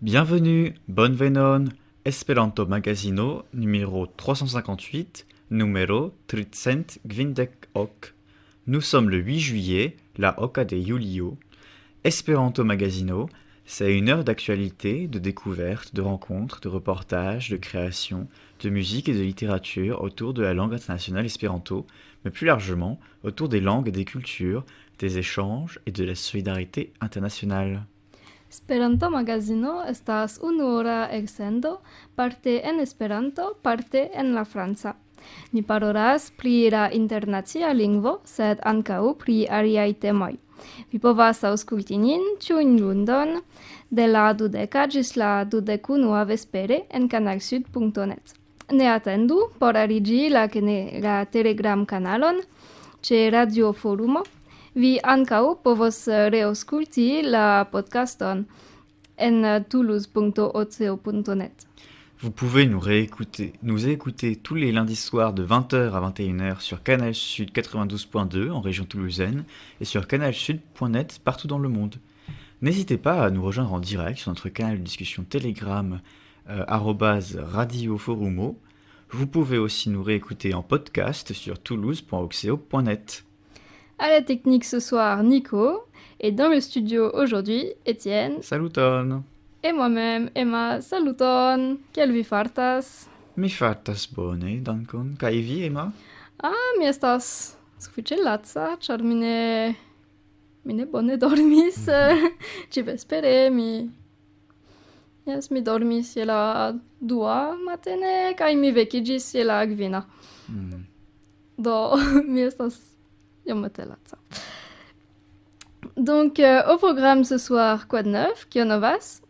Bienvenue, bonvenon, Esperanto Magazino, numéro 358, numéro 358. Nous sommes le 8 juillet, la oca de Julio. Esperanto Magazino, c'est une heure d'actualité, de découverte, de rencontres, de reportages, de création, de musique et de littérature autour de la langue internationale espéranto, mais plus largement autour des langues et des cultures, des échanges et de la solidarité internationale. Esperanto Magazino estas unuora elsendo, parte en Esperanto, parte en la franca. Ni parolas pri la internacia lingvo, sed ankaŭ pri aliaj temoj. Vi povas aŭskulti nin ĉiujn lundon de la 20 ĝis la 21 vespere en kanalsud.net. Ne atendu por aliĝi la Telegram-kanalon ĉe Radio Forumo. Vi ankaŭ povos reaŭskulti la podcaston en toulouse.oco.net. Vous pouvez nous écouter tous les lundis soirs de 20h à 21h sur Canal Sud 92.2 en région toulousaine et sur canalsud.net partout dans le monde. N'hésitez pas à nous rejoindre en direct sur notre canal de discussion Telegram @Radio Forumo. Vous pouvez aussi nous réécouter en podcast sur toulouse.oxeo.net. À la technique ce soir, Nico, et dans le studio aujourd'hui, Étienne. Saluton! Et moi-même, Emma. Saluton! Kiel vi fartas? Mi fartas bone, dankon. Kaj vi, Emma? Mi estas sufiĉe laca, ĉar mi ne bone dormis. Ĉi-vespere mi dormis je la 2 matene, kaj mi vekiĝis je la 5. Do mi estas iomete laca. Donc, au programme ce soir, quoi de neuf, kio novas?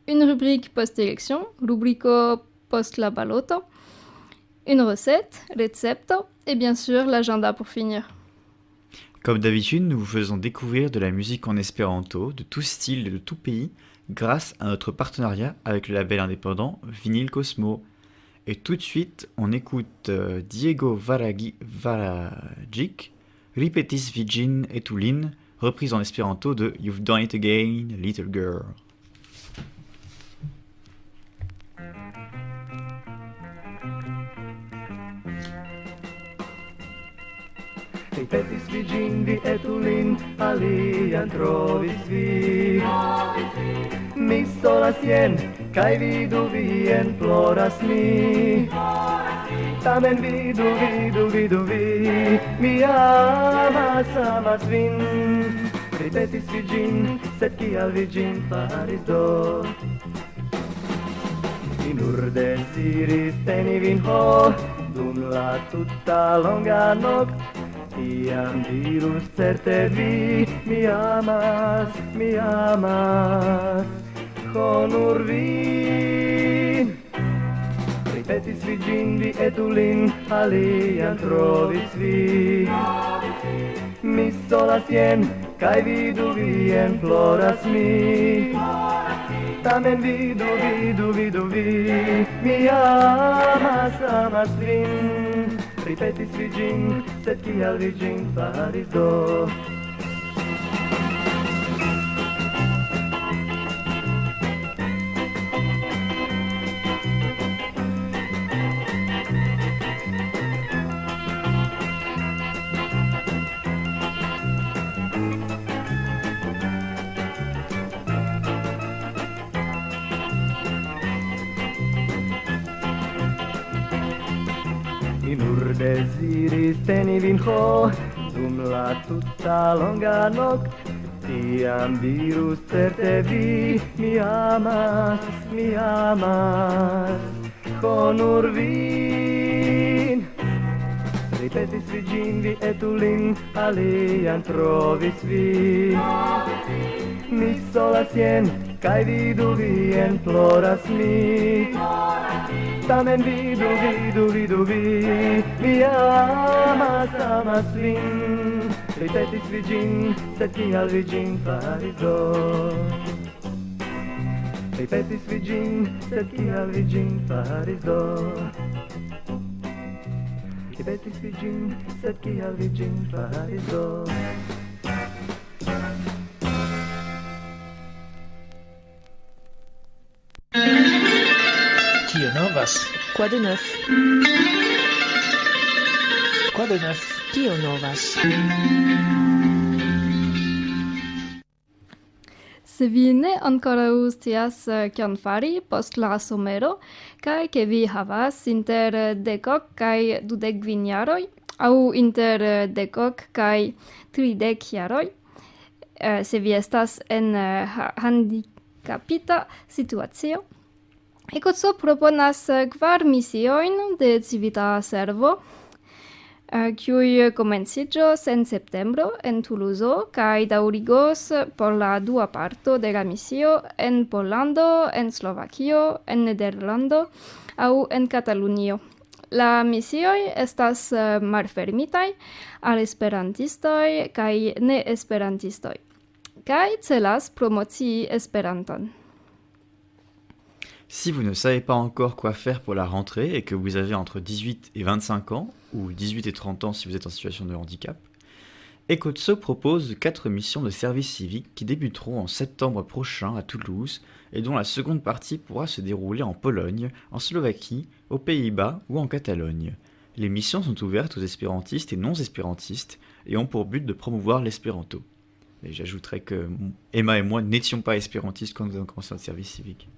Une rubrique post-élection, rubrico post la baloto, une recette, recepto, et bien sûr l'agenda pour finir. Comme d'habitude, nous vous faisons découvrir de la musique en espéranto, de tout style et de tout pays, grâce à notre partenariat avec le label indépendant Vinyl Cosmo. Et tout de suite, on écoute Diego Varagic, Ripetis Vigin Etulin, reprise en espéranto de You've Done It Again, Little Girl. Ripetis vigin vi etulin, alian trovis vi. Mi solas jen, kaj vidu vien ploras mi. Tamen vidu vi, mi amas vin. Ripetis vigin, sed kial vi ĝin faris do? Mi nur deziris teni vin ho, dum la tuta longa nokt. Iam dirus certe vi, mi amas, honor vi. Ripetis vi ĝin, vi etulin, alian trovis vi. Mi solas jen, kaj vidu vien ploras mi. Tamen vidu vi, mi amas vin. Ripetis vi ĝin, sed kial vi ĝin faris do? Mi nur deziris teni vin ho, dum la tuta longa nokt. Tiam dirus certe vi, mi amas, honor vin. Ripetis vi ĝin, vi etulin, alian trovis vi. Mi solas jen, kaj vidu vien ploras mi. Tamen vidu vi, mi amas vin. Ripetis vi ĝin, sed kial vi ĝin faris do? Ripetis vi ĝin, sed kial vi ĝin faris do? Ripetis vi ĝin, sed kial vi ĝin faris do? novas? Quoi de neuf? Quoi de neuf? Kio novas? Se vi ne ankoraŭ scias kion fari post la somero kaj ke vi havas inter 10 kaj 25 jaroj aŭ inter 10 kaj 30 jaroj, se vi estas en handikapita situacio, Ecotso proponas 4 misiojn de civita servo, kiuj komenciĝos en septembro en Tuluzo kaj daŭrigos por la dua parto de la misio en Pollando, en Slovakio, en Nederlando aŭ en Katalunio. La misioj estas malfermitaj al esperantistoj kaj ne-esperantistoj kaj celas promocii Esperanton. Si vous ne savez pas encore quoi faire pour la rentrée et que vous avez entre 18 et 25 ans, ou 18 et 30 ans si vous êtes en situation de handicap, Ecotso propose 4 missions de service civique qui débuteront en septembre prochain à Toulouse et dont la seconde partie pourra se dérouler en Pologne, en Slovaquie, aux Pays-Bas ou en Catalogne. Les missions sont ouvertes aux espérantistes et non-espérantistes et ont pour but de promouvoir l'espéranto. Et j'ajouterais que Emma et moi n'étions pas espérantistes quand nous avons commencé notre service civique.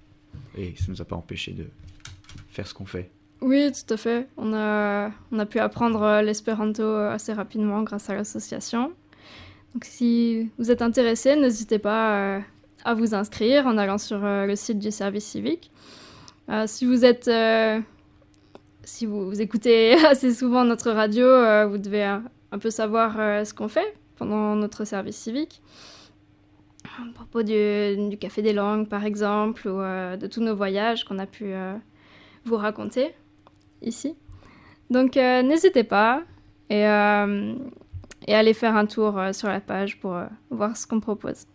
Et ça ne nous a pas empêché de faire ce qu'on fait. Oui, tout à fait. On a pu apprendre l'espéranto assez rapidement grâce à l'association. Donc si vous êtes intéressé, n'hésitez pas à vous inscrire en allant sur le site du service civique. Si vous écoutez assez souvent notre radio, vous devez un peu savoir ce qu'on fait pendant notre service civique. À propos du Café des Langues, par exemple, ou de tous nos voyages qu'on a pu vous raconter ici. Donc, n'hésitez pas et allez faire un tour sur la page pour voir ce qu'on propose.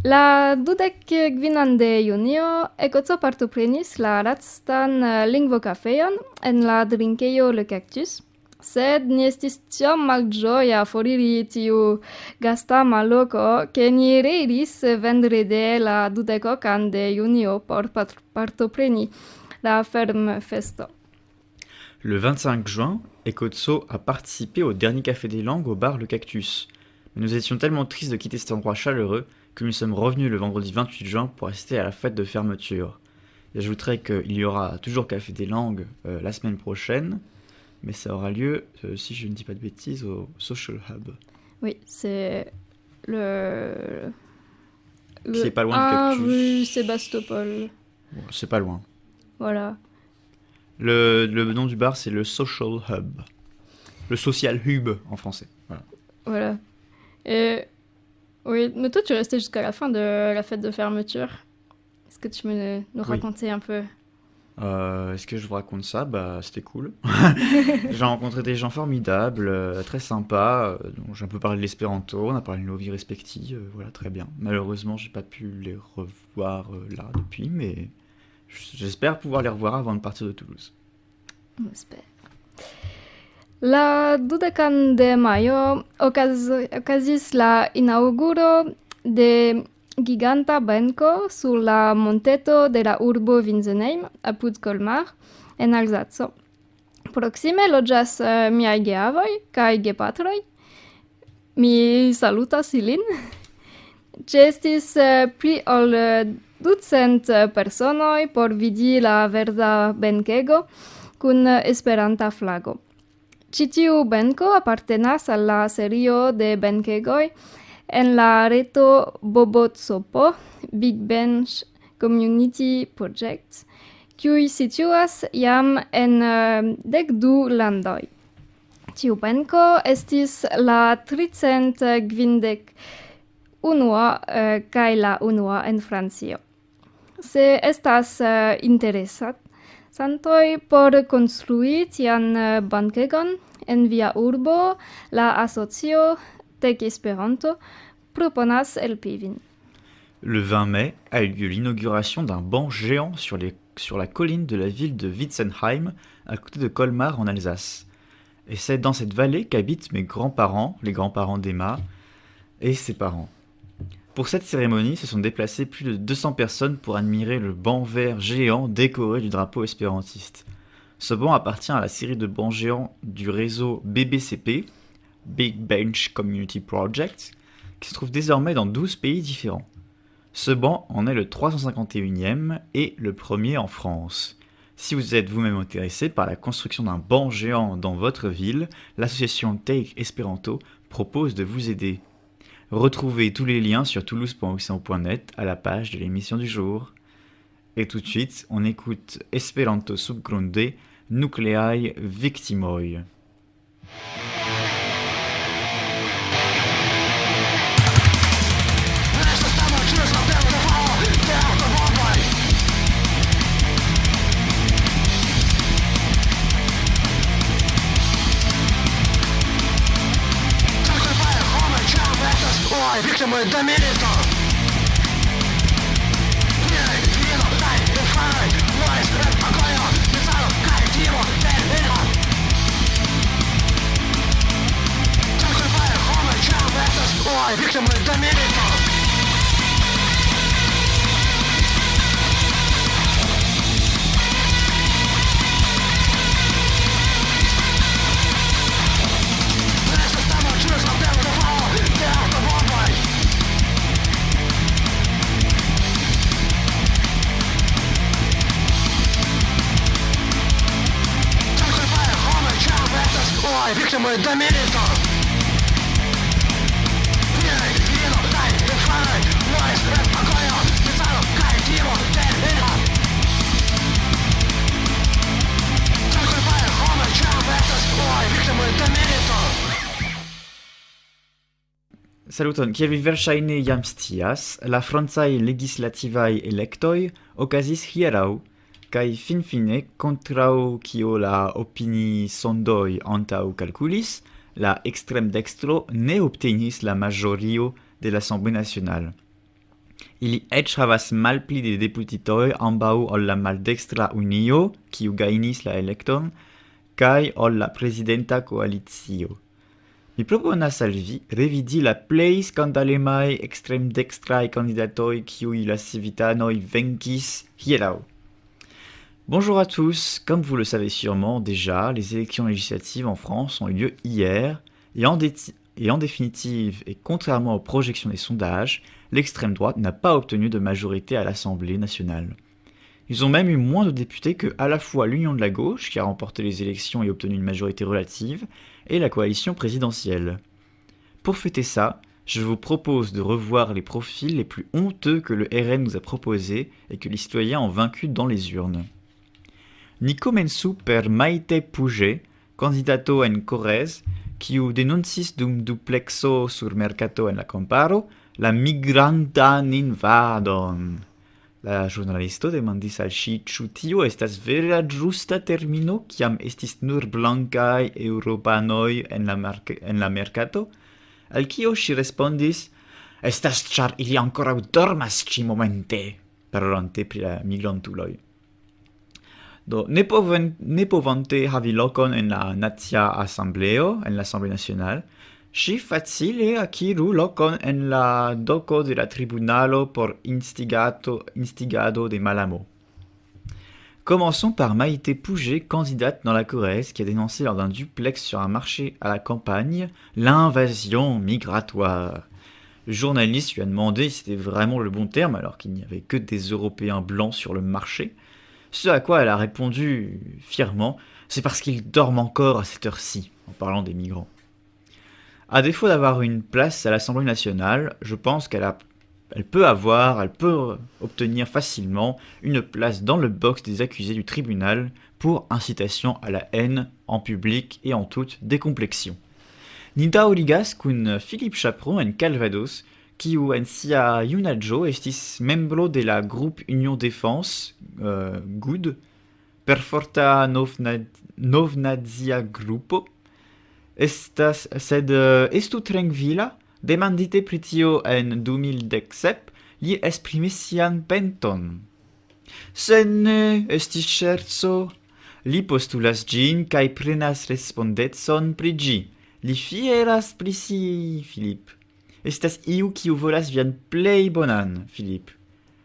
La 25 de junio Ecotso partoprenis la lastan lingvokafejon en la drinkejo Le Cactus, sed ni estis tiom malĝoja foriri tiu gastama loko, ke ni reiris vendrede la 22 de junio por partopreni la fermfesto. Le 25 juin, Ecotso a participé au dernier Café des Langues au bar Le Cactus. Mais nous étions tellement tristes de quitter cet endroit chaleureux que nous sommes revenus le vendredi 28 juin pour assister à la fête de fermeture. J'ajouterai qu'il y aura toujours Café des Langues la semaine prochaine, mais ça aura lieu, si je ne dis pas de bêtises, au Social Hub. Oui, c'est le qui est pas loin du Cactus. Rue Sébastopol. Bon, c'est pas loin. Voilà. Le nom du bar, c'est le Social Hub. Le Social Hub en français. Voilà. Et oui, mais toi, tu restais jusqu'à la fin de la fête de fermeture. Est-ce que tu peux nous raconter un peu? Est-ce que je vous raconte ça? C'était cool. J'ai rencontré des gens formidables, très sympas, dont j'ai un peu parlé de l'espéranto, on a parlé de nos vies respectives, voilà, très bien. Malheureusement, j'ai pas pu les revoir là depuis, mais j'espère pouvoir les revoir avant de partir de Toulouse. On espère. La 20 de majo okazis la inauguro de giganta benko sur la monteto de la urbo Winsenheim apud Colmar en Alzaco. Proxime loĝas miaj geavoj kaj gepatroj. Mi salutas ilin. Ĉeestis pli ol 200 personoj por vidi la verda benkego kun esperanta flago. Ĉi tiu benko apartenas al la serio de benkegoj en la reto Bobotsopo, Big Bench Community Project, kiuj situas jam en 12 landoj. Tiu benko estis la 351 kaj la unua en Francio. Se estas interesantoj por konstrui tian bankegon en via urbo, la asocio Tec Esperanto proponas helpi vin. Le 20 mai a eu lieu l'inauguration d'un banc géant sur la colline de la ville de Witzenheim, à côté de Colmar en Alsace. Et c'est dans cette vallée qu'habitent mes grands-parents, les grands-parents d'Emma, et ses parents. Pour cette cérémonie, se sont déplacées plus de 200 personnes pour admirer le banc vert géant décoré du drapeau espérantiste. Ce banc appartient à la série de bancs géants du réseau BBCP, Big Bench Community Project, qui se trouve désormais dans 12 pays différents. Ce banc en est le 351e et le premier en France. Si vous êtes vous-même intéressé par la construction d'un banc géant dans votre ville, l'association Take Esperanto propose de vous aider. Retrouvez tous les liens sur toulouse.océan.net à la page de l'émission du jour. Et tout de suite, on écoute Esperanto subgrunde nucleae victimoi. Victime de militants. Vino, dai, infame, muores, rap, agonia, mezzo, caetivo, termina. Sacrifice, home, child, actors, boy, victime de militants. Victime de militants. Vino, dai, infame, muores, rap, agonia, mezzo, caetivo, termina. Sacrifice, home, child, actors, boy, victime de militants. Saluton, kiel vi verŝajne jam scias, la francaj legislativaj elektoj okazis hieraŭ, kaj finfine, kontraŭ kio la opini-sondoj antaŭ kalkulis, la ekstremdekstro ne obtenis la maĵorio de l'Assemblée nationale. Ili eĉ havas malpli de deputitoj ambaŭ ol la maldekstra Unio, kiu gajnis la elekton, kaj ol la prezidenta koalicio. Mi proponas al vi revidi la plej skandalemaj ekstremdekstraj kandidatoj kiuj la civitanoj venkis hieraŭ. Bonjour à tous, comme vous le savez sûrement déjà, les élections législatives en France ont eu lieu hier, et en définitive, et contrairement aux projections des sondages, l'extrême droite n'a pas obtenu de majorité à l'Assemblée nationale. Ils ont même eu moins de députés que à la fois l'Union de la gauche, qui a remporté les élections et obtenu une majorité relative, et la coalition présidentielle. Pour fêter ça, je vous propose de revoir les profils les plus honteux que le RN nous a proposés et que les citoyens ont vaincus dans les urnes. Ni komencu per Maite Puget, candidato en Corrèze, kiu denuncis dum duplexo sur mercato en la Camparo la migrantan invadon. La ĵurnalisto demandis al ŝi, ĉu tio estas vera ĝusta termino, kiam estis nur blankaj eŭropanoj en la merkato? Al kio ŝi respondis, estas ĉar ili ankoraŭ dormas ĉi-momente, parolante pri la migrantuloj. Do, ne povante havi lokon en la Nacia Asembleo, en l'Assemblée nationale, ŝi facile akiru lokon en la doko de la tribunalo por instigado de malamo. Commençons par Maïté Puget, candidate dans la Corrèze, qui a dénoncé lors d'un duplex sur un marché à la campagne l'invasion migratoire. Le journaliste lui a demandé si c'était vraiment le bon terme, alors qu'il n'y avait que des Européens blancs sur le marché. Ce à quoi elle a répondu fièrement, c'est parce qu'ils dorment encore à cette heure-ci, en parlant des migrants. À défaut d'avoir une place à l'Assemblée nationale, je pense qu'elle peut obtenir facilement une place dans le box des accusés du tribunal pour incitation à la haine en public et en toute décomplexion. Ni daŭrigas kun Philippe Chaperon en Calvados, kiu en sia junaĝo estis membro de la Groupe Union Défense, GUD, perforta novnazia grupo, sed estu trankvila, demandite pri tio en 2017, li esprimis sian penton. Se ne estis ŝerco, li postulas ĝin kaj prenas respondecon pri ĝi. Li fieras pri si, Philippe. Estas iu kiu volas vian plej bonan, Filip.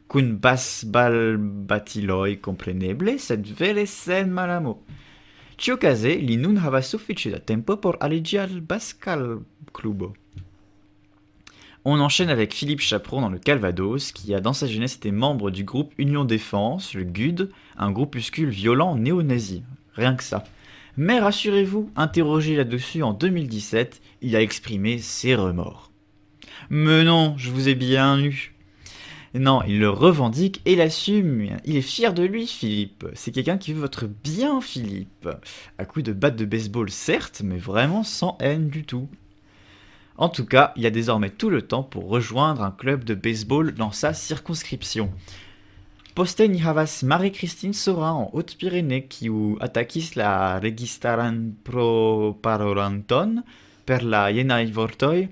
Kun basbalbatiloj kompreneble, sed vere sen malamo. Ĉiukaze li nun havas sufiĉe da tempo por aliĝi al Bascal-klubo. On enchaîne avec Philippe Chaperon dans le Calvados, qui a dans sa jeunesse été membre du groupe Union Défense, le GUD, un groupuscule violent néo-nazi. Rien que ça. Mais rassurez-vous, interrogé là-dessus en 2017, il a exprimé ses remords. Mais non, je vous ai bien lu. Non, il le revendique et l'assume. Il est fier de lui, Philippe. C'est quelqu'un qui veut votre bien, Philippe. À coups de batte de baseball, certes, mais vraiment sans haine du tout. En tout cas, il a désormais tout le temps pour rejoindre un club de baseball dans sa circonscription. Poste ni havas Marie-Christine Saurin en Haute-Pyrénées kiu atakis la registaran pro parolanton per la jenaj vortoj.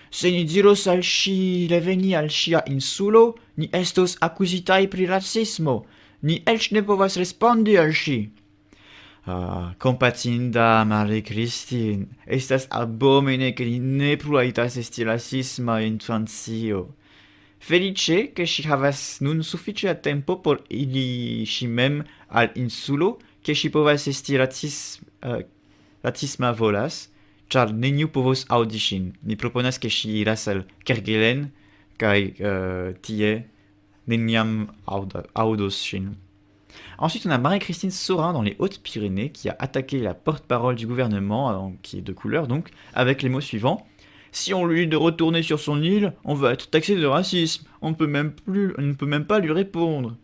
Se ni diros al ŝi reveni al ŝia insulo, ni estos akuzitaj pri rasismo. Ni eĉ ne povas respondi al ŝi. Kompatinda Marie-Christine, estas abomene ke li ne plu rajtas esti rasisma infancio. Felice ke ŝi havas nun sufiĉe da tempo por iri ŝi mem al insulo, ke ŝi povas esti rasisma volas, ĉar neniu povos aŭdi ŝin. Mi proponas ke ŝi iras al Kerguelen kaj tie neniam aŭdos ŝin. Ensuite, on a Marie-Christine Saurin dans les Hautes-Pyrénées qui a attaqué la porte-parole du gouvernement, qui est de couleur donc, avec les mots suivants. Si on lui dit de retourner sur son île, on va être taxé de racisme. On ne peut même pas lui répondre.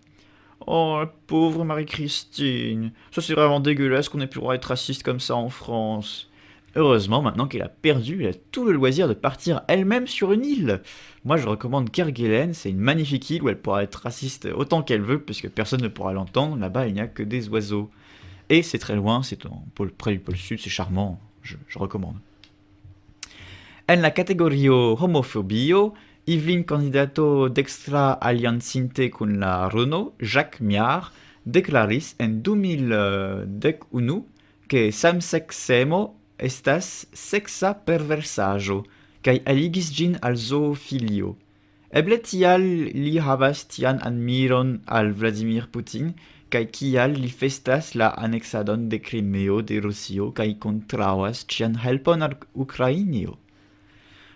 Oh, la pauvre Marie-Christine. Ça c'est vraiment dégueulasse qu'on ait plus le droit d'être raciste comme ça en France. Heureusement, maintenant qu'elle a perdu, elle a tout le loisir de partir elle-même sur une île. Moi, je recommande Kerguelen, c'est une magnifique île où elle pourra être raciste autant qu'elle veut, puisque personne ne pourra l'entendre. Là-bas, il n'y a que des oiseaux. Et c'est très loin, c'est près du pôle sud, c'est charmant, je recommande. En la categorio homofobio, Yvelin candidato dextra aliancinte kun la Renault, Jacques Miard, deklaris en 2011 ke samseksemo estas seksa perversaĵo kaj aligis ĝin al zoofilio. Eble tial li havas tian admiron al Vladimir Putin kaj kial li festas la aneksadon de Krimeo de Rusio kaj kontraŭas ĉian helpon al Ukrainio.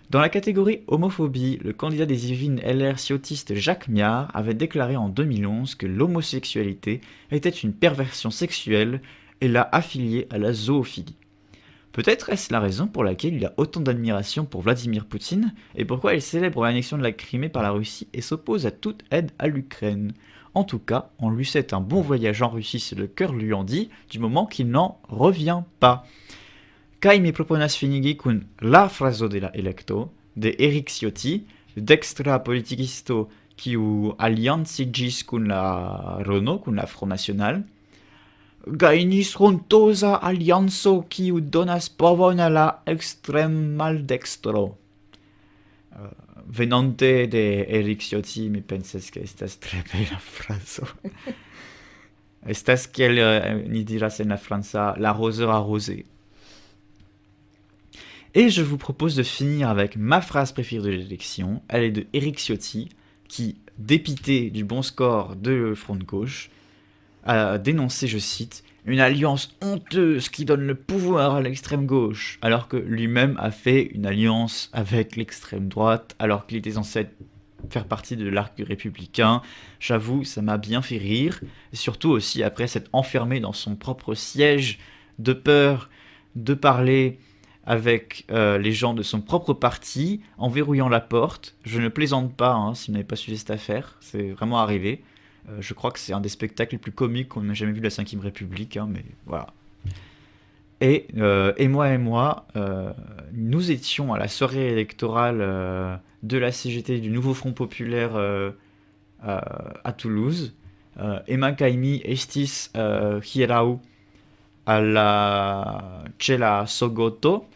Dans la catégorie homophobie, le candidat des Yvelines LR ciotiste Jacques Miard avait déclaré en 2011 que l'homosexualité était une perversion sexuelle et l'a affilié à la zoophilie. Peut-être est-ce la raison pour laquelle il a autant d'admiration pour Vladimir Poutine et pourquoi il célèbre l'annexion de la Crimée par la Russie et s'oppose à toute aide à l'Ukraine. En tout cas, on lui souhaite un bon voyage en Russie si le cœur lui en dit, du moment qu'il n'en revient pas. Kaj mi proponas finigi kun la frazo de la elekto de Eric Ciotti, dextra politikisto kiu alianciĝis kun la Renault, kun la Front National. Gajnis hontoza alianco kiu donas povon a la ekstrem-maldekstro. Venante de Eric Ciotti, mi pensas ke estas tre bela frazo. Estas kiel ni diras en la franca, l'arroseur arrosé. Et je vous propose de finir avec ma phrase préférée de l'élection. Elle est de Eric Ciotti, qui, dépité du bon score de Front de Gauche, a dénoncé, je cite, « une alliance honteuse qui donne le pouvoir à l'extrême gauche », alors que lui-même a fait une alliance avec l'extrême droite, alors qu'il était censé faire partie de l'arc républicain. J'avoue, ça m'a bien fait rire, et surtout aussi après s'être enfermé dans son propre siège de peur de parler avec les gens de son propre parti, en verrouillant la porte. Je ne plaisante pas, si vous n'avez pas suivi cette affaire, c'est vraiment arrivé. Je crois que c'est un des spectacles les plus comiques qu'on ait jamais vu de la Ve République, mais voilà. Et moi, nous étions à la soirée électorale de la CGT, du Nouveau Front Populaire à Toulouse. Emma Kaimi estis hieraŭ alla Cela Sogoto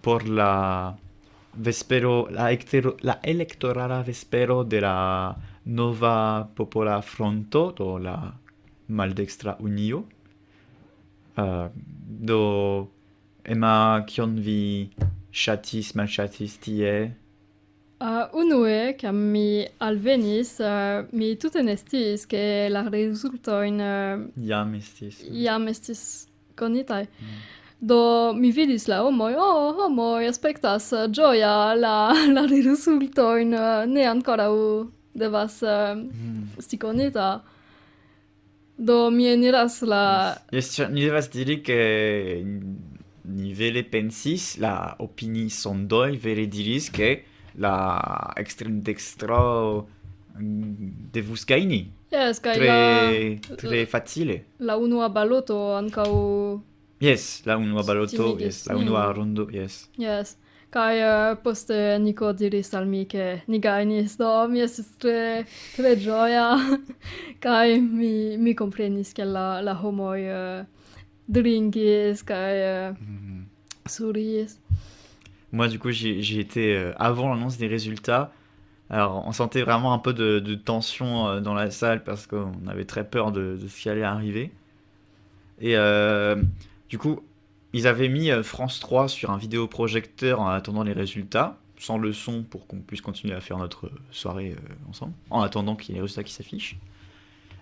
por la vespero, la electorala vespero de la Nova Popola Fronto, do la Maldextra Unio. Do Emma, kion vi chatis, malchatis, tie. Unue, che mi alvenis, mi tute nestis, che la rezultojn Jam estis. jam estis konitaj. Do mi vidis la homoj, homoj aspektas ĝoja, la rezultojn ne ankoraŭ devas esti konita. Do mi eniras la... Yes, ni devas diri che ni vere pensis, la opini sondoj vere diris che la extrem dextro devus gajni. Yes, kaj Tre facile. la unua baloto ankaŭ... Yes, la unua baloto, Timigis. yes, la unua rondo, yes. Yes. Kaj poste Niko diris al mi, ke ni gajnis, do mi estis tre ĝoja. Kaj mi komprenis, ke la homoj drinkis kaj souriis. Moi, du coup, j'ai été avant l'annonce des résultats. Alors, on sentait vraiment un peu de tension dans la salle parce qu'on avait très peur de ce qui allait arriver. Et du coup, ils avaient mis France 3 sur un vidéoprojecteur en attendant les résultats, sans le son pour qu'on puisse continuer à faire notre soirée ensemble, en attendant qu'il y ait les résultats qui s'affichent.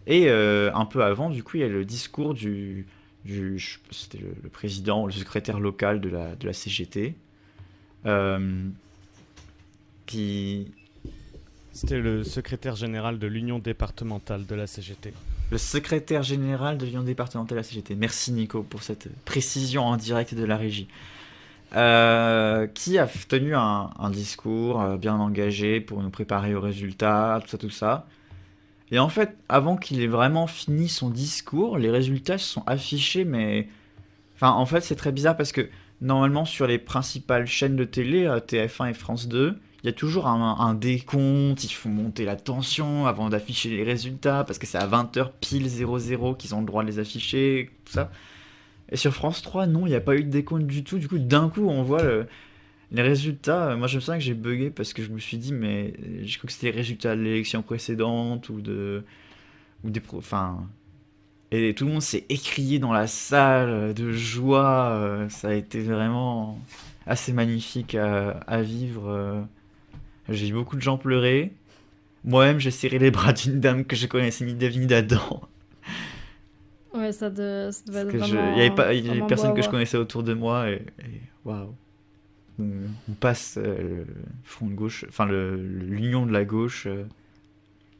Et un peu avant, du coup, il y a le discours c'était le président ou le secrétaire local de la CGT. Qui... C'était le secrétaire général de l'Union départementale de la CGT. Le secrétaire général de l'Union départementale de la CGT. Merci Nico pour cette précision en direct de la régie. Qui a tenu un discours bien engagé pour nous préparer aux résultats, tout ça. Et en fait, avant qu'il ait vraiment fini son discours, les résultats se sont affichés, mais... Enfin, en fait, c'est très bizarre parce que normalement, sur les principales chaînes de télé, TF1 et France 2, il y a toujours un décompte, ils font monter la tension avant d'afficher les résultats, parce que c'est à 20h pile 00 qu'ils ont le droit de les afficher, tout ça. Et sur France 3, non, il n'y a pas eu de décompte du tout. Du coup, d'un coup, on voit les résultats. Moi, je me souviens que j'ai bugué parce que je me suis dit, mais je crois que c'était les résultats de l'élection précédente enfin... Et tout le monde s'est écrié dans la salle de joie. Ça a été vraiment assez magnifique à vivre. J'ai vu beaucoup de gens pleurer. Moi-même, j'ai serré les bras d'une dame que je connaissais ni d'Ève ni d'Adam. Ouais, ça devait être Il vraiment... y avait personne beau à que je voir. connaissais autour de moi. Et waouh. On passe le front de gauche, enfin l'union de la gauche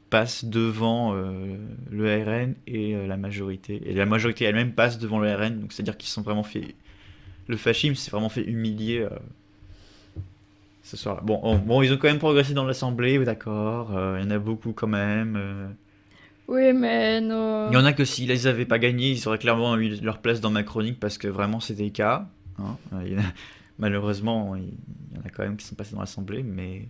passe devant le RN et la majorité. Et la majorité elle-même passe devant le RN, donc c'est-à-dire qu'ils se sont vraiment fait... Le fascisme s'est vraiment fait humilier ce soir-là. Bon, ils ont quand même progressé dans l'Assemblée, d'accord. Il y en a beaucoup quand même. Oui, mais non... Il y en a que s'ils n'avaient pas gagné, ils auraient clairement eu leur place dans ma chronique parce que vraiment c'était le cas. Hein. Malheureusement, il y en a quand même qui sont passés dans l'Assemblée, mais...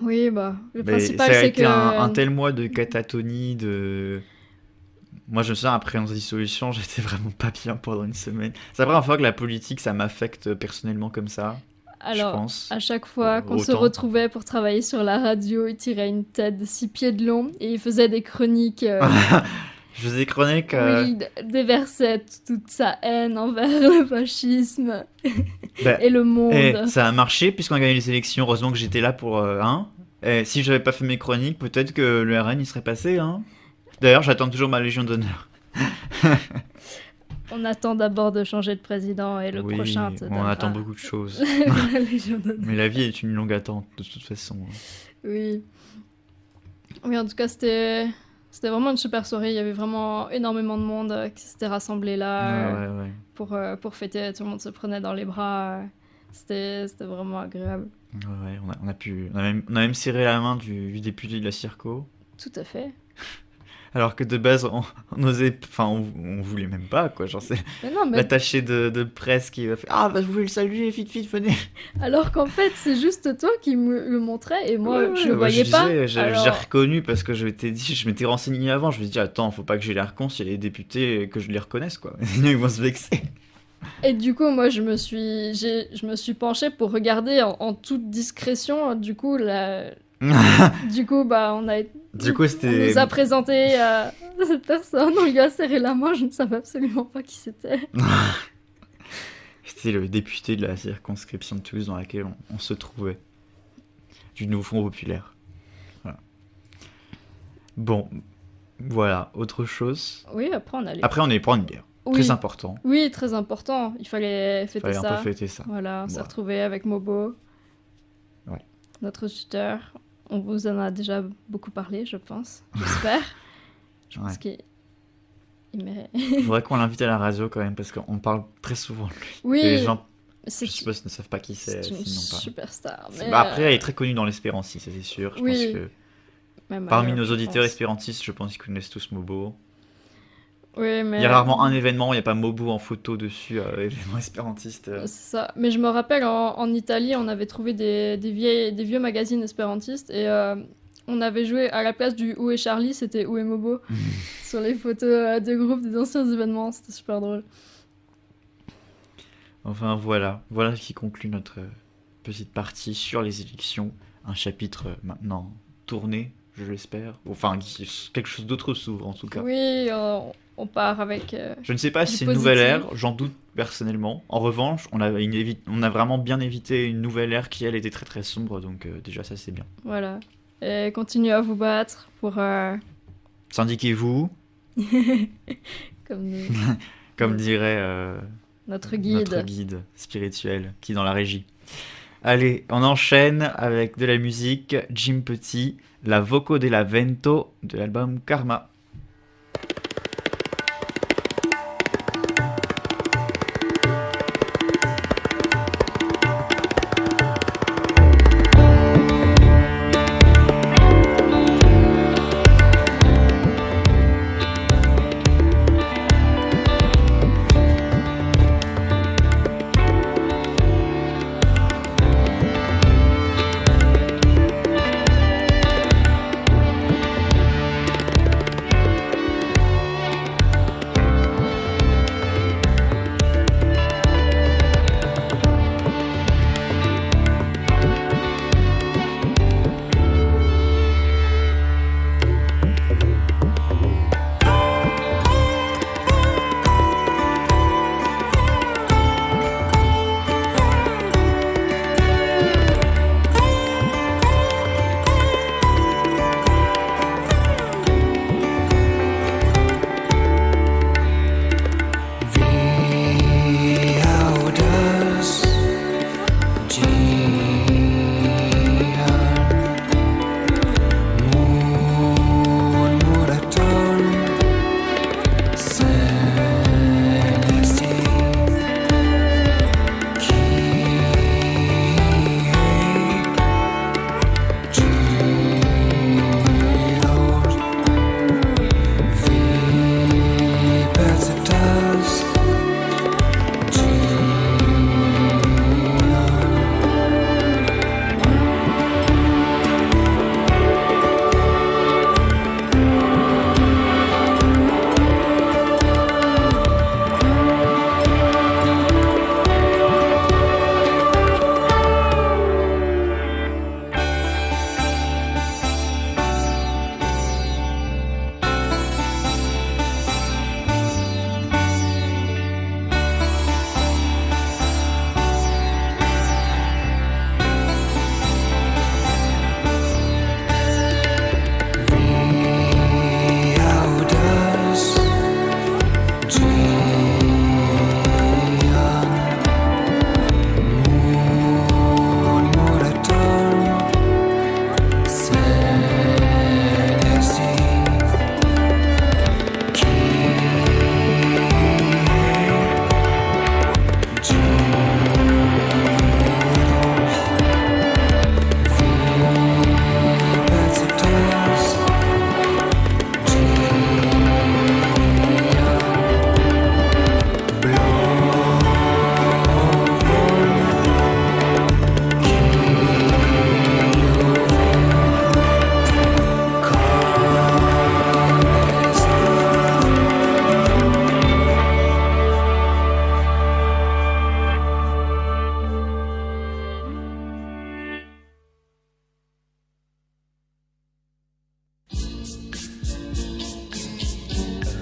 Oui, bah, le Mais principal, ça a c'est été que... un tel mois de catatonie, de... Moi, je me souviens, après 11 dissolutions, j'étais vraiment pas bien pendant une semaine. C'est la première fois que la politique, ça m'affecte personnellement comme ça, je Alors, pense. à chaque fois qu'on se Autant. retrouvait pour travailler sur la radio, il tirait une tête de 6 pieds de long et il faisait des chroniques... Je faisais des chroniques... Oui, déversait toute sa haine envers le fascisme bah, et le monde. ça a marché puisqu'on a gagné les élections. Heureusement que j'étais là pour... Et si j'avais pas fait mes chroniques, peut-être que le RN, il serait passé. Hein. D'ailleurs, j'attends toujours ma Légion d'honneur. On attend d'abord de changer de président et le Oui, prochain te on donnera attend beaucoup de choses. la Légion d'honneur. Mais la vie est une longue attente, de toute façon. Oui. Oui, en tout cas, c'était vraiment une super soirée. Il y avait vraiment énormément de monde qui s'était rassemblé là Ouais. pour fêter. Tout le monde se prenait dans les bras. C'était vraiment agréable. Ouais, on a même serré la main du député de la Circo. Tout à fait. Alors que de base, on osait... Enfin, on voulait même pas, quoi. Genre, c'est Mais non, mais l'attaché de presse qui va faire « Ah, bah, vous voulez le saluer, vite, venez !» alors qu'en fait, c'est juste toi qui me le montrais et moi, Ouais, je le bah, voyais pas. J'ai Alors- reconnu parce que je m'étais renseigné avant. Je me suis dit, attends, faut pas que j'ai l'air con s'il y a des députés que je les reconnaisse, quoi. Sinon, ils vont se vexer. Et du coup, moi, je me suis penchée pour regarder en toute discrétion. Du coup, bah, Du coup, on c'était... nous a présenté cette personne. On lui a serré la main. Je ne savais absolument pas qui c'était. C'était le député de la circonscription de Toulouse dans laquelle on se trouvait. Du Nouveau Front Populaire. Voilà. Bon, voilà, autre chose. Oui, après on allait. Après, on est prendre une bière. Oui. Très important. Oui, très important. Il fallait fêter Fallait un ça. peu fêter ça. Voilà, on s'est Voilà. retrouvés avec Mobo. Ouais. Notre tuteur. On vous en a déjà beaucoup parlé, je pense. J'espère. Je pense Ouais. qu'il mérite. Il faudrait qu'on l'invite à la radio quand même, parce qu'on parle très souvent de lui. Oui, Et les gens, c'est je suppose, ne savent pas qui c'est. c'est une sinon pas. superstar. Mais Bah, après, elle est très connue dans l'espérantisme, ça, c'est sûr. Je Oui. pense que même parmi ailleurs, nos je auditeurs pense. espérantistes, je pense qu'ils connaissent tous Mobo. Oui, mais... Il y a rarement un événement où il n'y a pas Mobo en photo dessus, événement espérantiste. C'est ça. Mais je me rappelle, en Italie, on avait trouvé des vieux magazines espérantistes et on avait joué à la place du Où est Charlie, c'était Où est Mobo sur les photos de groupe des anciens événements. C'était super drôle. Enfin, voilà. Voilà qui conclut notre petite partie sur les élections. Un chapitre maintenant tourné, je l'espère. Enfin, quelque chose d'autre s'ouvre en tout cas. Oui, on part avec... Je ne sais pas Du si c'est une nouvelle positif. ère, j'en doute personnellement. En revanche, on a vraiment bien évité une nouvelle ère qui, elle, était très très sombre, donc déjà ça c'est bien. Voilà. Et continuez à vous battre pour... Syndiquez-vous, comme nous, comme dirait notre guide. notre guide spirituel qui est dans la régie. Allez, on enchaîne avec de la musique. Jim Petit, La Voco della Vento de l'album Karma.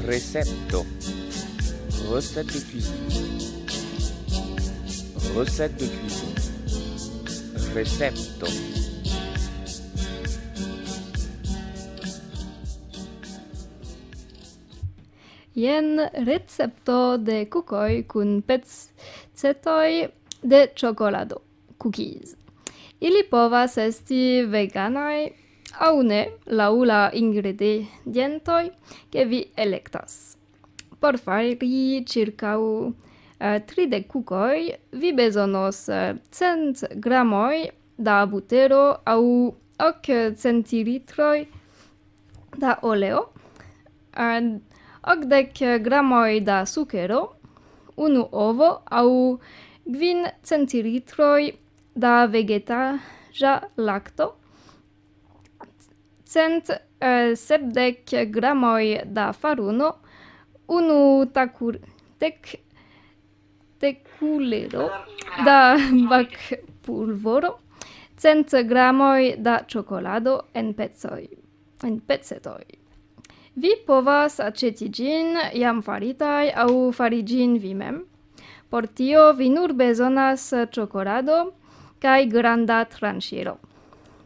Recepto. Recette de cuisine. Recette de cuisine. Recepto. Jen recepto de kukoj kun pecetoj de ĉokolado. Cookies. Ili povas esti veganaj aŭ ne, laŭ la ingredientoj ke vi elektas. Por fari ĉirkaŭ 30 kukoj, vi bezonos 100 gramoj da butero aŭ 8 centilitroj da oleo, 80 gramoj da sukero, 1 ovo aŭ 5 centilitroj da vegetaĵa lakto, 170 gramoj da faruno, 1 tekulero da bakpulvoro, 100 gramoj da ĉokolado en pecetoj. Vi povas aĉeti ĝin jam faritaj aŭ fari ĝin vi mem. Por tio vi nur bezonas ĉokolado kaj granda tranĉilo.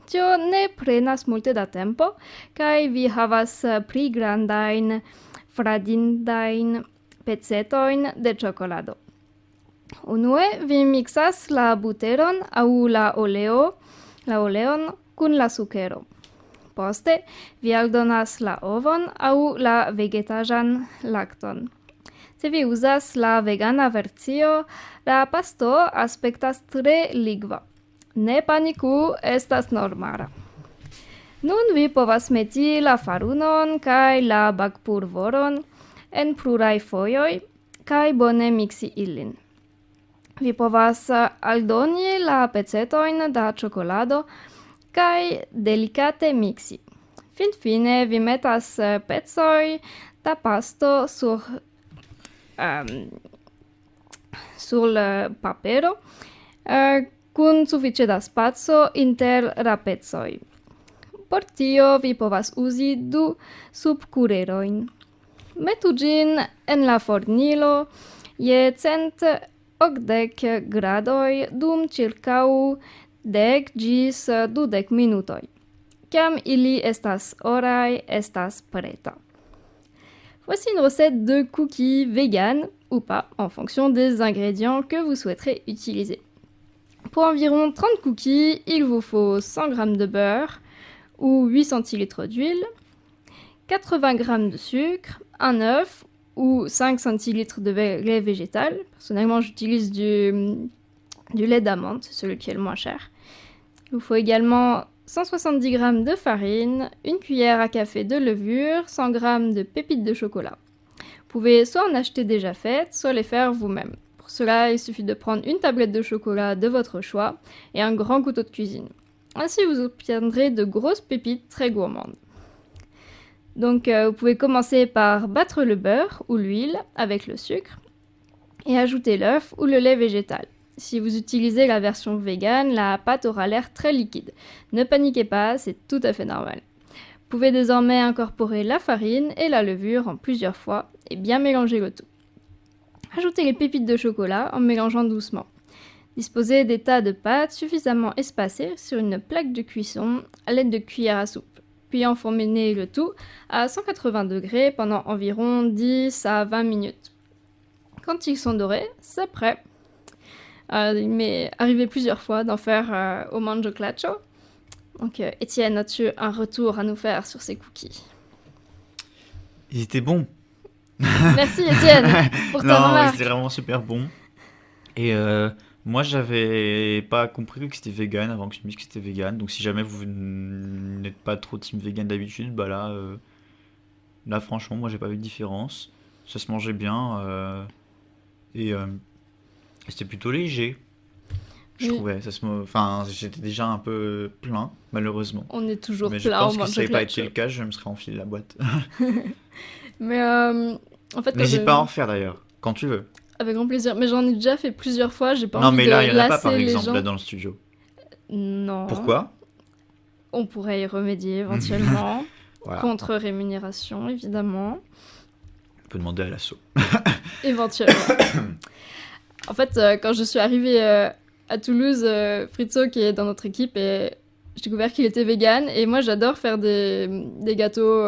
Tio ne prenas multe da tempo kaj vi havas pli grandajn fradindajn pecetojn de ĉokolado. Unue vi miksas la buteron aŭ la oleon kun la sukero. Poste vi aldonas la ovon aŭ la vegetaĵan lakton. Se vi uzas la vegana versio, la pasto aspektas tre ligva. Ne paniku, estas normala. Nun vi povas meti la farunon kaj la bakpulvoron en pluraj fojoj kaj bone miksi ilin. Vi povas aldoni la pecetojn da ĉokolado kaj delikate miksi. Finfine vi metas pecoj da pasto sur la papero kun sufiĉe da spaco inter la pecoj. Por tio vi povas uzi 2 subkurerojn. Metu ĝin en la fornilo je 180 gradoj dum ĉirkaŭ 10 ĝis 20 minutoj. Kiam ili estas oraj, estas preta. Voici une recette de cookies vegan ou pas, en fonction des ingrédients que vous souhaiterez utiliser. Pour environ 30 cookies, il vous faut 100 g de beurre ou 8 centilitres d'huile, 80 g de sucre, un œuf ou 5 centilitres de lait végétal. Personnellement, j'utilise du lait d'amande, c'est celui qui est le moins cher. Il vous faut également 170 g de farine, une cuillère à café de levure, 100 g de pépites de chocolat. Vous pouvez soit en acheter déjà faites, soit les faire vous-même. Pour cela, il suffit de prendre une tablette de chocolat de votre choix et un grand couteau de cuisine. Ainsi, vous obtiendrez de grosses pépites très gourmandes. Donc, vous pouvez commencer par battre le beurre ou l'huile avec le sucre et ajouter l'œuf ou le lait végétal. Si vous utilisez la version vegan, la pâte aura l'air très liquide. Ne paniquez pas, c'est tout à fait normal. Vous pouvez désormais incorporer la farine et la levure en plusieurs fois et bien mélanger le tout. Ajoutez les pépites de chocolat en mélangeant doucement. Disposez des tas de pâtes suffisamment espacés sur une plaque de cuisson à l'aide de cuillères à soupe. Puis enfournez le tout à 180 degrés pendant environ 10 à 20 minutes. Quand ils sont dorés, c'est prêt. Il m'est arrivé plusieurs fois d'en faire au mangioclaccio. Donc Étienne, as-tu un retour à nous faire sur ces cookies? Ils étaient bons. Merci Étienne pour ta remarque. C'était vraiment super bon. Et moi, j'avais pas compris que c'était vegan avant que je me dise que c'était vegan. Donc si jamais vous n'êtes pas trop team vegan d'habitude, bah là franchement, moi j'ai pas vu de différence. Ça se mangeait bien et c'était plutôt léger. Je trouvais. Enfin, j'étais déjà un peu plein, malheureusement. On est toujours Mais plein. je pense que si ça n'avait pas été le cas, je me serais enfilé la boîte. Mais en fait, n'hésite pas à en refaire d'ailleurs, quand tu veux. Avec grand plaisir. Mais j'en ai déjà fait plusieurs fois. J'ai pas Non, envie mais de là, il n'y en a pas lasser par les exemple gens. là dans le studio. Non. Pourquoi? On pourrait y remédier éventuellement. Voilà. Contre rémunération, évidemment. On peut demander à l'assaut. Éventuellement. En fait, quand je suis arrivée à Toulouse, Fritzo, qui est dans notre équipe, et j'ai découvert qu'il était vegan. Et moi, j'adore faire des gâteaux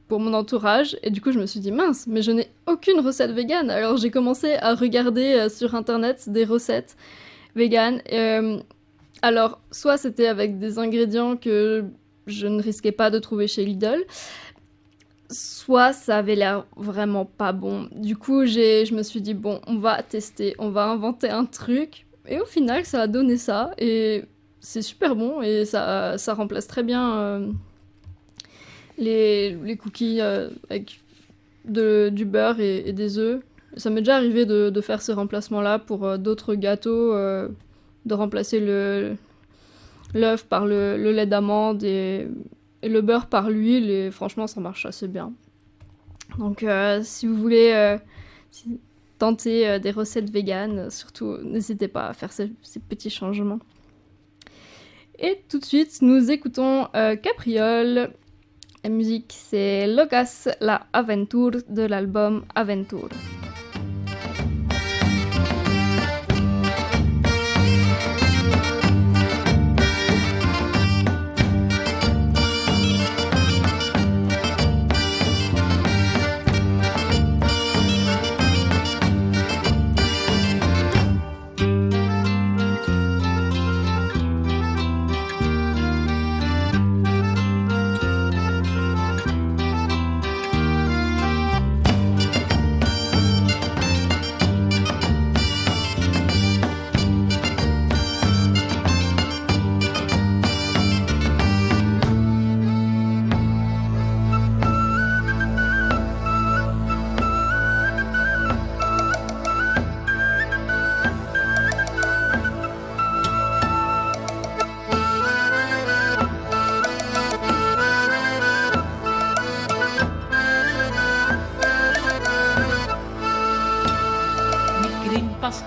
pour mon entourage. Et du coup, je me suis dit, mince, mais je n'ai aucune recette vegan. Alors, j'ai commencé à regarder sur Internet des recettes vegan. Alors, soit c'était avec des ingrédients que je ne risquais pas de trouver chez Lidl, soit ça avait l'air vraiment pas bon. Du coup, je me suis dit, bon, on va tester, on va inventer un truc. Et au final, ça a donné ça. Et c'est super bon. Et ça remplace très bien les cookies avec du beurre et des œufs. Ça m'est déjà arrivé de faire ce remplacement-là pour d'autres gâteaux, de remplacer l'œuf par le lait d'amande et le beurre par l'huile, et franchement ça marche assez bien. Donc si vous voulez tenter des recettes véganes, surtout n'hésitez pas à faire ces petits changements. Et tout de suite nous écoutons Capriole. La musique c'est Locas la Aventure de l'album Aventure.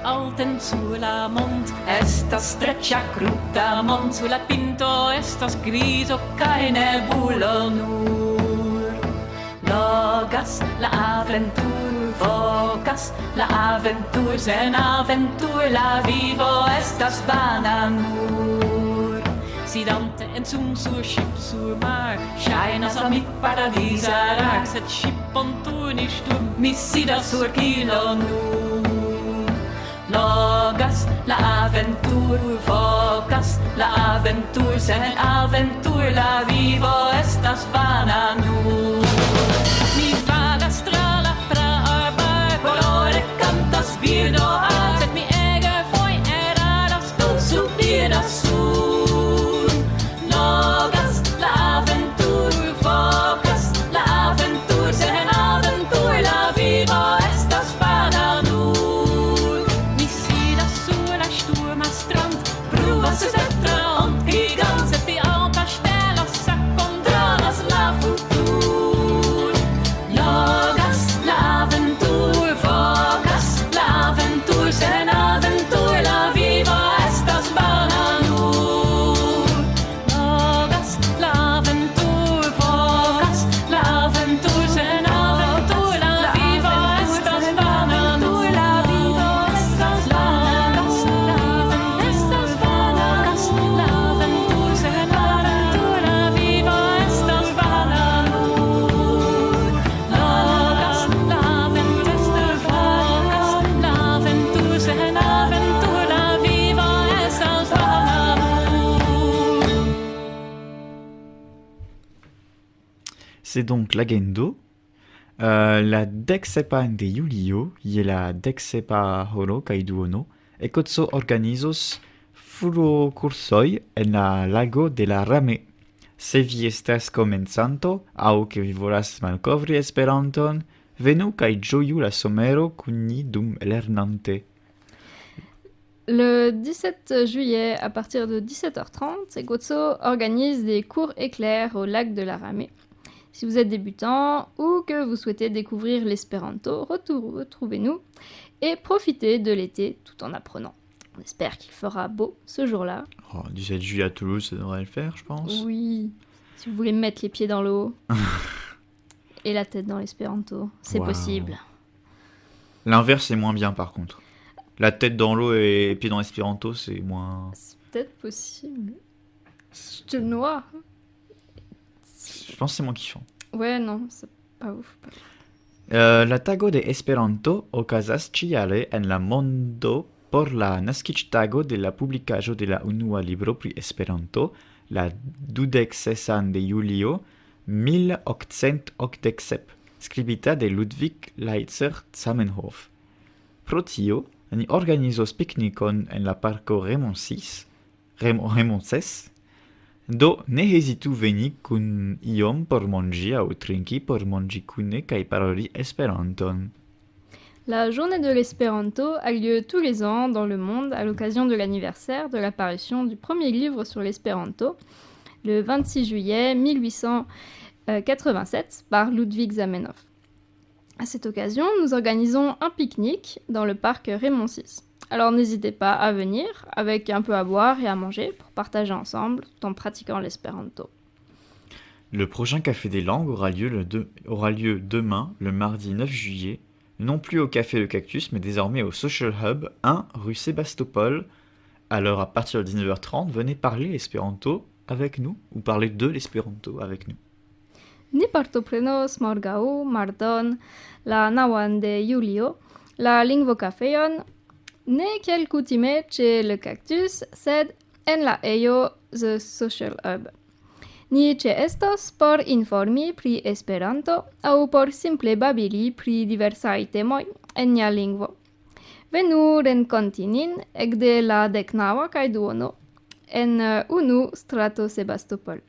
Alten sulla mont, estas streccia cruta mont, sulla pinto estas griso keine bulo nur. Logas la aventur, vocas la aventur, sen aventur la vivo estas vana nur. Sidante en zoom sur ship sur mar, shainas a mitt paradisar, sed shippon turnish tu missida sur kilo nur. Logas la aventur, vocas la aventur, sen aventur la vivo estas vana nur. Mi vagas tra la praarbar, colore cantas birdo ar, sed mi eger foi eraras tu subiras sur. Logas la aventur, vocas la aventur, sen aventur la vivo estas vana nur. Pruvas etter und gigant, sed vi antarstellas secondranas la futur. Logas la aventur, vocas la aventur, sen aventur la vivo estas vana nur. Logas la aventur, vocas la aventur, sen aventur la vivo estas vana nur. La vivo estas vana nur. Estas C'est donc l'agendo. La deksepan de julio, je la deksepa horo kaj duono, ekotso organizos fluokursoj en la lago de la Rame. Se vi estas komencanto aŭ ke vi volas malkovri Esperanton, venu kaj ĝoju la somero kun ni dum lernante. Le 17 juillet, à partir de 17h30, Ekotso organise des cours éclairs au lac de la Ramée. Si vous êtes débutant ou que vous souhaitez découvrir l'espéranto, retrouvez-nous et profitez de l'été tout en apprenant. On espère qu'il fera beau ce jour-là. 17 juillet à Toulouse, ça devrait le faire, je pense. Oui, si vous voulez mettre les pieds dans l'eau et la tête dans l'espéranto, c'est possible. L'inverse est moins bien par contre. La tête dans l'eau et pied dans l'espéranto, c'est moins... C'est peut-être possible. Je te noie. Je pense que c'est moins kiffant. Ouais, non, c'est pas ouf. La tago de Esperanto okazas ĉi-jare en la mondo por la naskiĝtago de la publikaĵo de la unua libro pri Esperanto, la 26 de julio 1887, skribita de Ludwig Leitzer Zamenhof. Pro tio, ni organizos piknikon en la parko Remonces. Do, ne hezitu veni kun iom por manĝi aŭ trinki por manĝi kune kaj paroli Esperanton. La journée de l'espéranto a lieu tous les ans dans le monde à l'occasion de l'anniversaire de l'apparition du premier livre sur l'espéranto, le 26 juillet 1887 par Ludwig Zamenhof. À cette occasion, nous organisons un pique-nique dans le parc Raymond VI. Alors n'hésitez pas à venir avec un peu à boire et à manger pour partager ensemble tout en pratiquant l'espéranto. Le prochain Café des Langues aura lieu demain, le mardi 9 juillet, non plus au Café Le Cactus, mais désormais au Social Hub 1 rue Sébastopol. Alors à partir de 19h30, venez parler espéranto avec nous, ou parler de l'espéranto avec nous. Ni partoprenos morgaŭ marton la 9 de julio la lingvokafejon ne kiel kutime ĉe Le Cactus, sed en la ejo The Social Hub. Ni ĉeestos por informi pri Esperanto aŭ por simple babili pri diversaj temoj en nia lingvo. Venu renkonti nin ekde la 19 kaj duono en unu strato Sébastopol.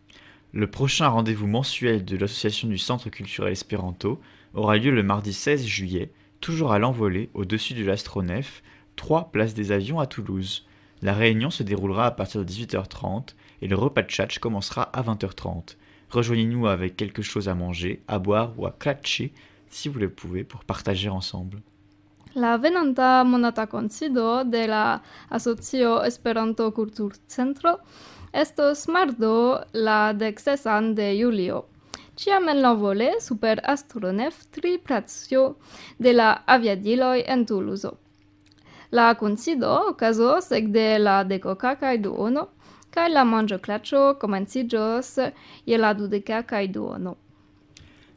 Le prochain rendez-vous mensuel de l'association du Centre culturel Espéranto aura lieu le mardi 16 juillet, toujours à l'envolée, au-dessus de l'Astronef, 3 place des Avions à Toulouse. La réunion se déroulera à partir de 18h30 et le repas de tchatch commencera à 20h30. Rejoignez-nous avec quelque chose à manger, à boire ou à klatcher si vous le pouvez pour partager ensemble. La venanta monata kunsido de la asocio Esperanto Kulturcentro estos mardo la 16 de julio. Ĉiam en la vole super Astronef 3 placo de la aviadiloj en Tuluzo. La kunsido okazos ekde la 10 kaj duono, kaj la manĝoklaĉo komenciĝos je la 20 kaj duono.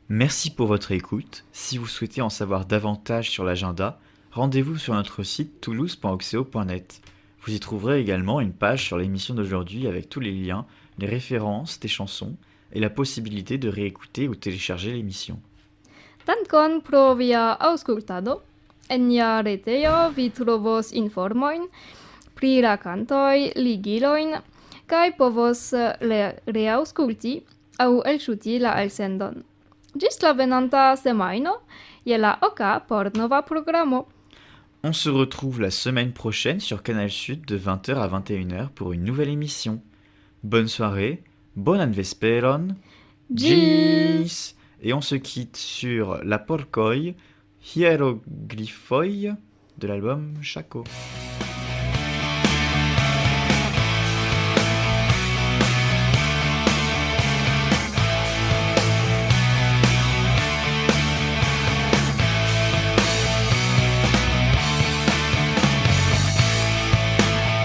Merci pour votre écoute. Si vous souhaitez en savoir davantage sur l'agenda, rendez-vous sur notre site toulouse.oxeo.net. Vous y trouverez également une page sur l'émission d'aujourd'hui avec tous les liens, les références des chansons et la possibilité de réécouter ou télécharger l'émission. Dankon pro via aŭskultado. En nia retejo vi trovos informojn pri rakontoj, ligilojn kaj povos reaŭskulti aŭ elŝuti la elsendon. Ĝis la venonta semajno je la oka por nova programo. On se retrouve la semaine prochaine sur Canal Sud de 20h à 21h pour une nouvelle émission. Bonne soirée, bonan vesperon, Ĝis! Et on se quitte sur La Porkoj, Hieroglyphoi de l'album Chaco.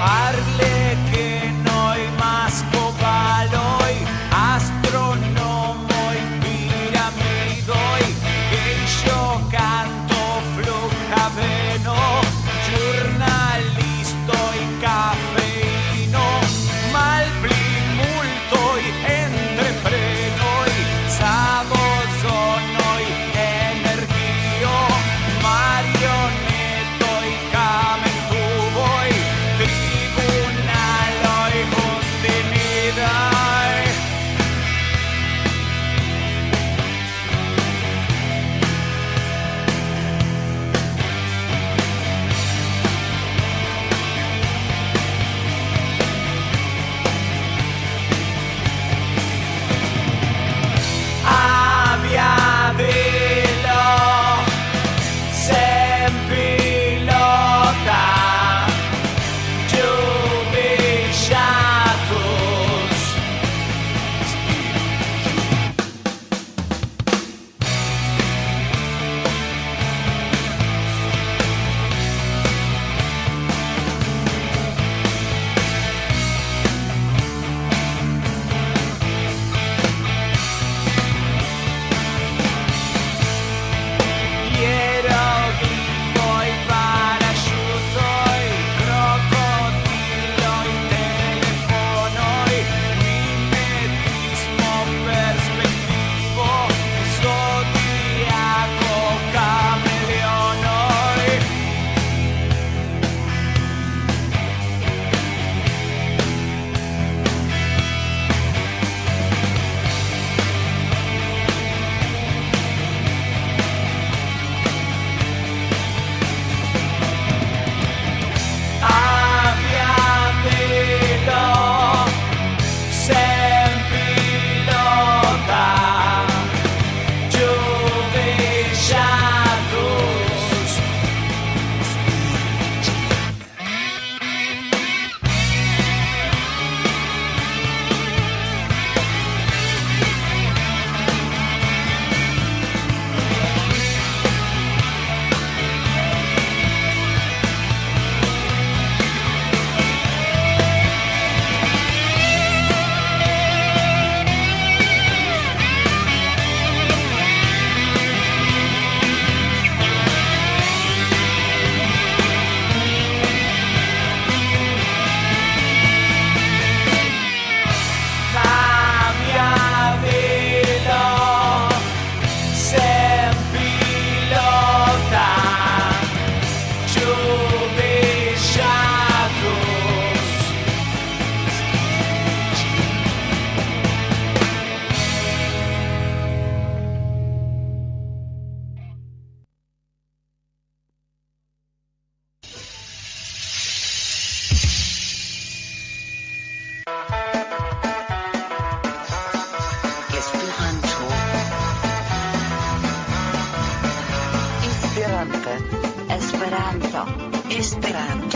Arlekenoj, maskobaloj, astronomoj, piramidoj, gejŝo, kanto, flughaveno, ĵurnalistoj. Esperanto.